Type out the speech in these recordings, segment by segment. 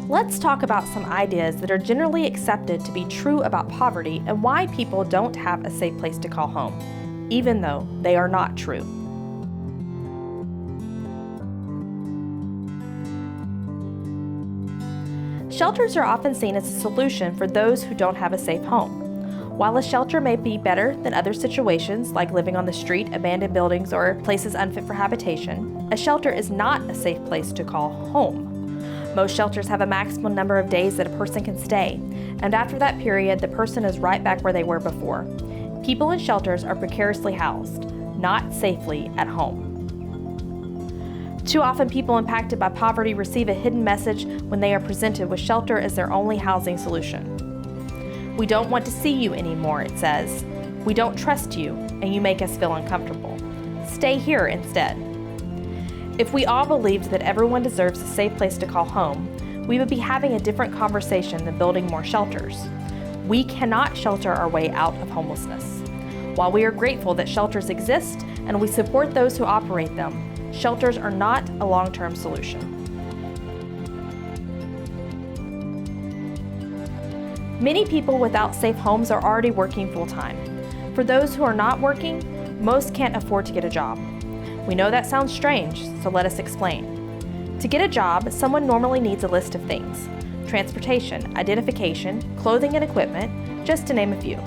Let's talk about some ideas that are generally accepted to be true about poverty and why people don't have a safe place to call home, even though they are not true. Shelters are often seen as a solution for those who don't have a safe home. While a shelter may be better than other situations like living on the street, abandoned buildings, or places unfit for habitation, a shelter is not a safe place to call home. Most shelters have a maximum number of days that a person can stay, and after that period, the person is right back where they were before. People in shelters are precariously housed, not safely at home. Too often, people impacted by poverty receive a hidden message when they are presented with shelter as their only housing solution. "We don't want to see you anymore," it says. "We don't trust you, and you make us feel uncomfortable. Stay here instead." If we all believed that everyone deserves a safe place to call home, we would be having a different conversation than building more shelters. We cannot shelter our way out of homelessness. While we are grateful that shelters exist and we support those who operate them, shelters are not a long-term solution. Many people without safe homes are already working full-time. For those who are not working, most can't afford to get a job. We know that sounds strange, so let us explain. To get a job, someone normally needs a list of things: transportation, identification, clothing and equipment, just to name a few.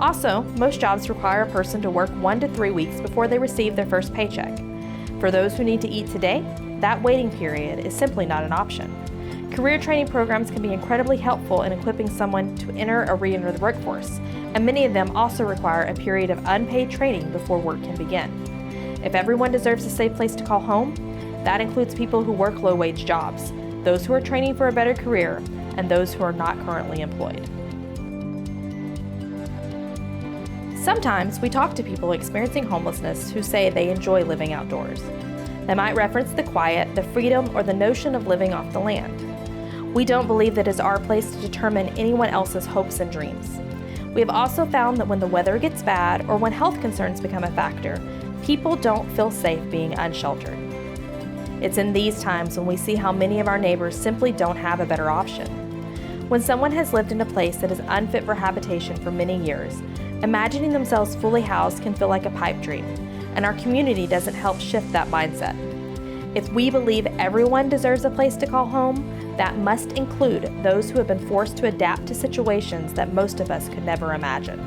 Also, most jobs require a person to work 1 to 3 weeks before they receive their first paycheck. For those who need to eat today, that waiting period is simply not an option. Career training programs can be incredibly helpful in equipping someone to enter or re-enter the workforce, and many of them also require a period of unpaid training before work can begin. If everyone deserves a safe place to call home, that includes people who work low-wage jobs, those who are training for a better career, and those who are not currently employed. Sometimes we talk to people experiencing homelessness who say they enjoy living outdoors. They might reference the quiet, the freedom, or the notion of living off the land. We don't believe that it is our place to determine anyone else's hopes and dreams. We have also found that when the weather gets bad or when health concerns become a factor, people don't feel safe being unsheltered. It's in these times when we see how many of our neighbors simply don't have a better option. When someone has lived in a place that is unfit for habitation for many years, imagining themselves fully housed can feel like a pipe dream, and our community doesn't help shift that mindset. If we believe everyone deserves a place to call home, that must include those who have been forced to adapt to situations that most of us could never imagine.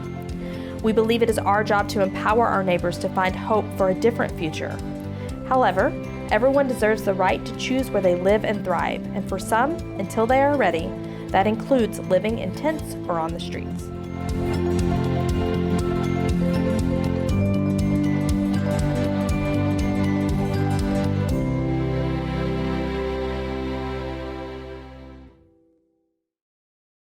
We believe it is our job to empower our neighbors to find hope for a different future. However, everyone deserves the right to choose where they live and thrive, and for some, until they are ready, that includes living in tents or on the streets.